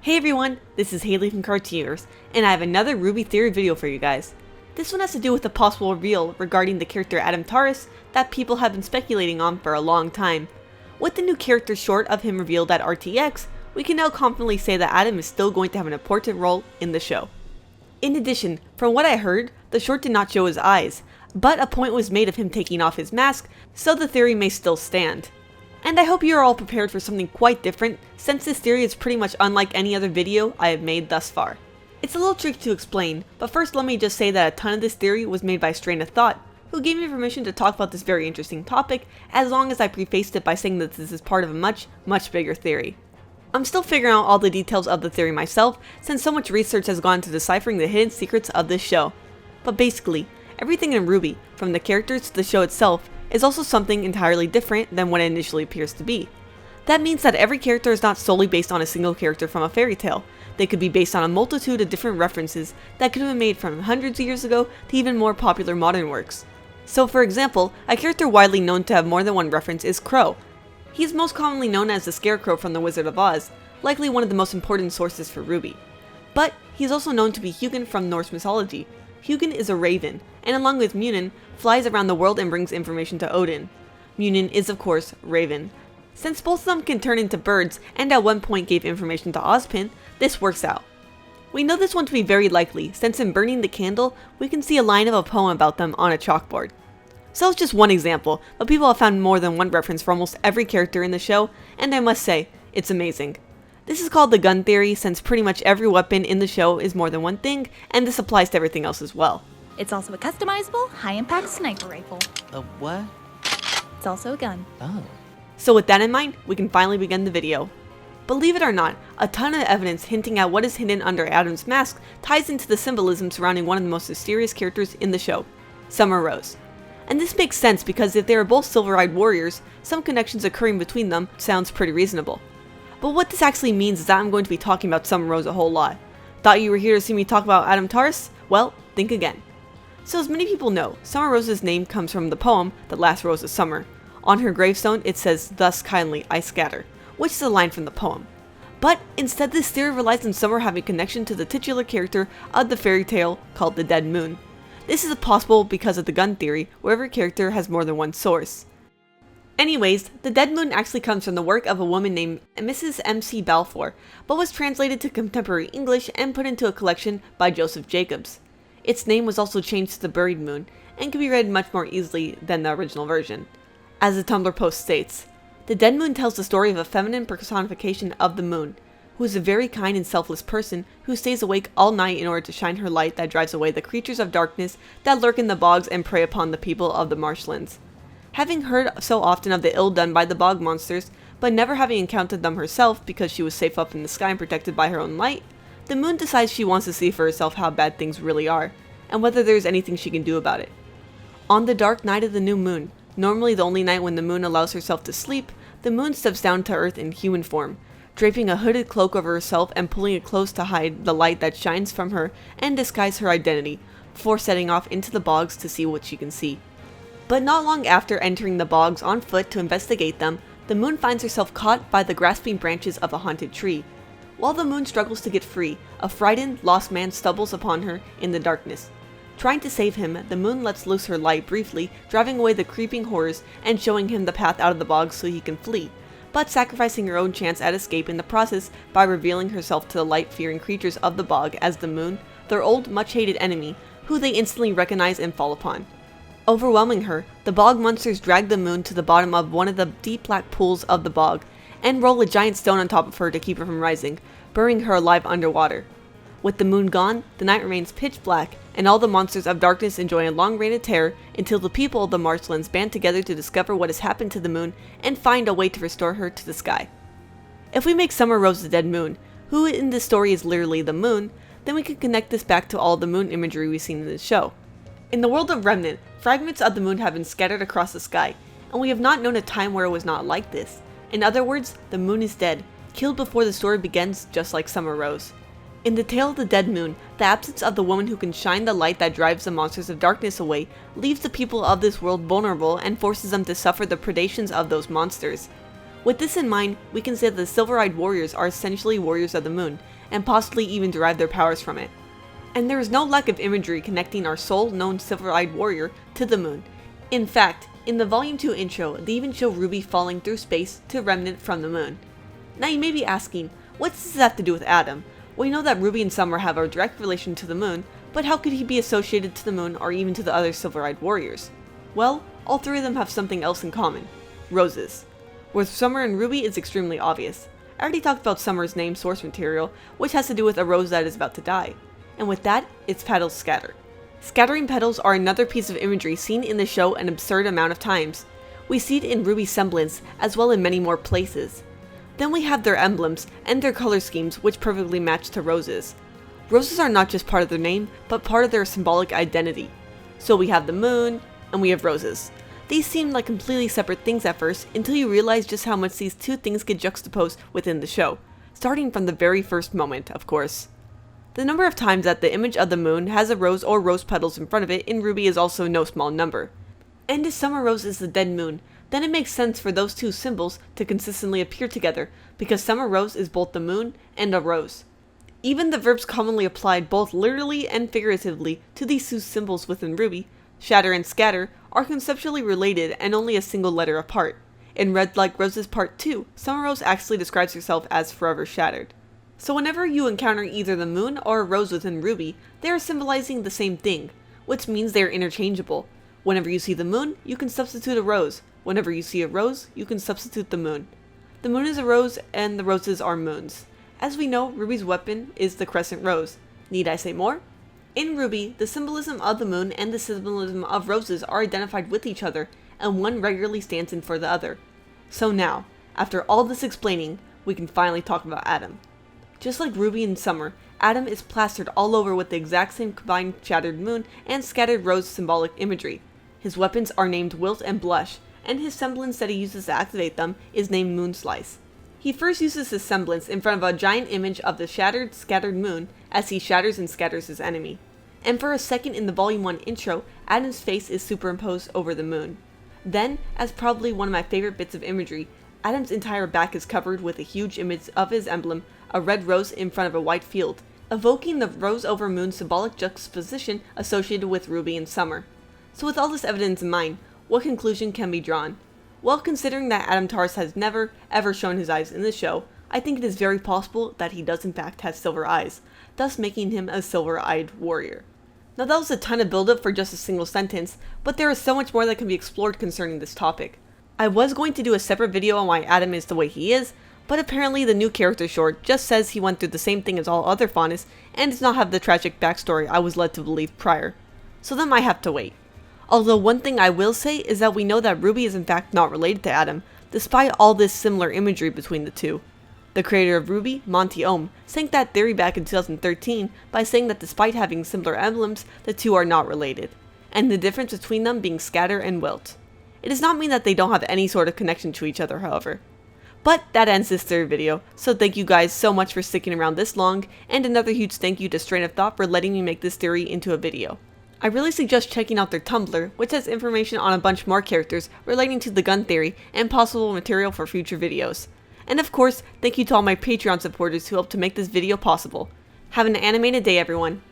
Hey everyone, this is Hailey from Cartooners, and I have another RWBY theory video for you guys. This one has to do with a possible reveal regarding the character Taurus that people have been speculating on for a long time. With the new character short of him revealed at RTX, we can now confidently say that Adam is still going to have an important role in the show. In addition, from what I heard, the short did not show his eyes, but a point was made of him taking off his mask, so the theory may still stand. And I hope you are all prepared for something quite different, since this theory is pretty much unlike any other video I have made thus far. It's a little tricky to explain, but first let me just say that a ton of this theory was made by Strain of Thought, who gave me permission to talk about this very interesting topic, as long as I prefaced it by saying that this is part of a much bigger theory. I'm still figuring out all the details of the theory myself, since so much research has gone into deciphering the hidden secrets of this show. But basically, everything in RWBY, from the characters to the show itself, is also something entirely different than what it initially appears to be. That means that every character is not solely based on a single character from a fairy tale. They could be based on a multitude of different references that could have been made from hundreds of years ago to even more popular modern works. So for example, a character widely known to have more than one reference is Crow. He is most commonly known as the Scarecrow from The Wizard of Oz, likely one of the most important sources for RWBY. But he is also known to be Hugin from Norse mythology. Hugin is a raven, and along with Munin, flies around the world and brings information to Odin. Munin is of course Raven. Since both of them can turn into birds and at one point gave information to Ozpin, this works out. We know this one to be very likely, since in Burning the Candle, we can see a line of a poem about them on a chalkboard. So it's just one example, but people have found more than one reference for almost every character in the show, and I must say, it's amazing. This is called the gun theory, since pretty much every weapon in the show is more than one thing, and this applies to everything else as well. It's also a customizable, high-impact sniper rifle. A what? It's also a gun. Oh. So with that in mind, we can finally begin the video. Believe it or not, a ton of evidence hinting at what is hidden under Adam's mask ties into the symbolism surrounding one of the most mysterious characters in the show, Summer Rose. And this makes sense because if they are both silver-eyed warriors, some connections occurring between them sounds pretty reasonable. But what this actually means is that I'm going to be talking about Summer Rose a whole lot. Thought you were here to see me talk about Taurus? Well, think again. So as many people know, Summer Rose's name comes from the poem, The Last Rose of Summer. On her gravestone it says, "Thus kindly I scatter," which is a line from the poem. But instead this theory relies on Summer having connection to the titular character of the fairy tale called the Dead Moon. This is possible because of the gun theory, where every character has more than one source. Anyways, the Dead Moon actually comes from the work of a woman named Mrs. M.C. Balfour, but was translated to contemporary English and put into a collection by Joseph Jacobs. Its name was also changed to the Buried Moon, and can be read much more easily than the original version. As the Tumblr post states, the Dead Moon tells the story of a feminine personification of the moon, who is a very kind and selfless person who stays awake all night in order to shine her light that drives away the creatures of darkness that lurk in the bogs and prey upon the people of the marshlands. Having heard so often of the ill done by the bog monsters, but never having encountered them herself because she was safe up in the sky and protected by her own light, the moon decides she wants to see for herself how bad things really are, and whether there's anything she can do about it. On the dark night of the new moon, normally the only night when the moon allows herself to sleep, the moon steps down to earth in human form, draping a hooded cloak over herself and pulling it close to hide the light that shines from her and disguise her identity, before setting off into the bogs to see what she can see. But not long after entering the bogs on foot to investigate them, the moon finds herself caught by the grasping branches of a haunted tree. While the moon struggles to get free, a frightened, lost man stumbles upon her in the darkness. Trying to save him, the moon lets loose her light briefly, driving away the creeping horrors and showing him the path out of the bogs so he can flee, but sacrificing her own chance at escape in the process by revealing herself to the light-fearing creatures of the bog as the moon, their old, much-hated enemy, who they instantly recognize and fall upon. Overwhelming her, the bog monsters drag the moon to the bottom of one of the deep black pools of the bog, and roll a giant stone on top of her to keep her from rising, burying her alive underwater. With the moon gone, the night remains pitch black, and all the monsters of darkness enjoy a long reign of terror until the people of the marshlands band together to discover what has happened to the moon and find a way to restore her to the sky. If we make Summer Rose the Dead Moon, who in this story is literally the moon, then we can connect this back to all the moon imagery we've seen in this show. In the world of Remnant, fragments of the moon have been scattered across the sky, and we have not known a time where it was not like this. In other words, the moon is dead, killed before the story begins, just like Summer Rose. In the tale of the Dead Moon, the absence of the woman who can shine the light that drives the monsters of darkness away leaves the people of this world vulnerable and forces them to suffer the predations of those monsters. With this in mind, we can say that the silver-eyed warriors are essentially warriors of the moon, and possibly even derive their powers from it. And there is no lack of imagery connecting our sole-known silver-eyed warrior to the moon. In fact, in the Volume 2 intro, they even show RWBY falling through space to Remnant from the moon. Now you may be asking, what does this have to do with Adam? We know that RWBY and Summer have a direct relation to the moon, but how could he be associated to the moon or even to the other silver-eyed warriors? Well, all three of them have something else in common. Roses. With Summer and RWBY, it's extremely obvious. I already talked about Summer's name source material, which has to do with a rose that is about to die. And with that, its petals scatter. Scattering petals are another piece of imagery seen in the show an absurd amount of times. We see it in RWBY's semblance, as well in many more places. Then we have their emblems and their color schemes, which perfectly match to roses. Roses are not just part of their name, but part of their symbolic identity. So we have the moon, and we have roses. These seem like completely separate things at first, until you realize just how much these two things get juxtaposed within the show, starting from the very first moment, of course. The number of times that the image of the moon has a rose or rose petals in front of it in RWBY is also no small number. And if Summer Rose is the dead moon, then it makes sense for those two symbols to consistently appear together, because Summer Rose is both the moon and a rose. Even the verbs commonly applied both literally and figuratively to these two symbols within RWBY, shatter and scatter, are conceptually related and only a single letter apart. In Red Like Roses Part 2, Summer Rose actually describes herself as forever shattered. So whenever you encounter either the moon or a rose within RWBY, they are symbolizing the same thing, which means they are interchangeable. Whenever you see the moon, you can substitute a rose. Whenever you see a rose, you can substitute the moon. The moon is a rose, and the roses are moons. As we know, RWBY's weapon is the crescent rose. Need I say more? In RWBY, the symbolism of the moon and the symbolism of roses are identified with each other, and one regularly stands in for the other. So now, after all this explaining, we can finally talk about Adam. Just like RWBY and Summer, Adam is plastered all over with the exact same combined shattered moon and scattered rose symbolic imagery. His weapons are named Wilt and Blush, and his semblance that he uses to activate them is named Moonslice. He first uses his semblance in front of a giant image of the shattered, scattered moon as he shatters and scatters his enemy. And for a second in the Volume 1 intro, Adam's face is superimposed over the moon. Then, as probably one of my favorite bits of imagery, Adam's entire back is covered with a huge image of his emblem, a red rose in front of a white field, evoking the rose over moon symbolic juxtaposition associated with RWBY and Summer. So with all this evidence in mind, what conclusion can be drawn? Well, considering that Adam Taurus has never, ever shown his eyes in the show, I think it is very possible that he does in fact have silver eyes, thus making him a silver-eyed warrior. Now that was a ton of build-up for just a single sentence, but there is so much more that can be explored concerning this topic. I was going to do a separate video on why Adam is the way he is, but apparently the new character short just says he went through the same thing as all other Faunus and does not have the tragic backstory I was led to believe prior. So that might have to wait. Although one thing I will say is that we know that RWBY is in fact not related to Adam, despite all this similar imagery between the two. The creator of RWBY, Monty Ohm, sank that theory back in 2013 by saying that despite having similar emblems, the two are not related, and the difference between them being scatter and wilt. It does not mean that they don't have any sort of connection to each other, however. But that ends this third video, so thank you guys so much for sticking around this long, and another huge thank you to Strain of Thought for letting me make this theory into a video. I really suggest checking out their Tumblr, which has information on a bunch more characters relating to the gun theory and possible material for future videos. And of course, thank you to all my Patreon supporters who helped to make this video possible. Have an animated day, everyone.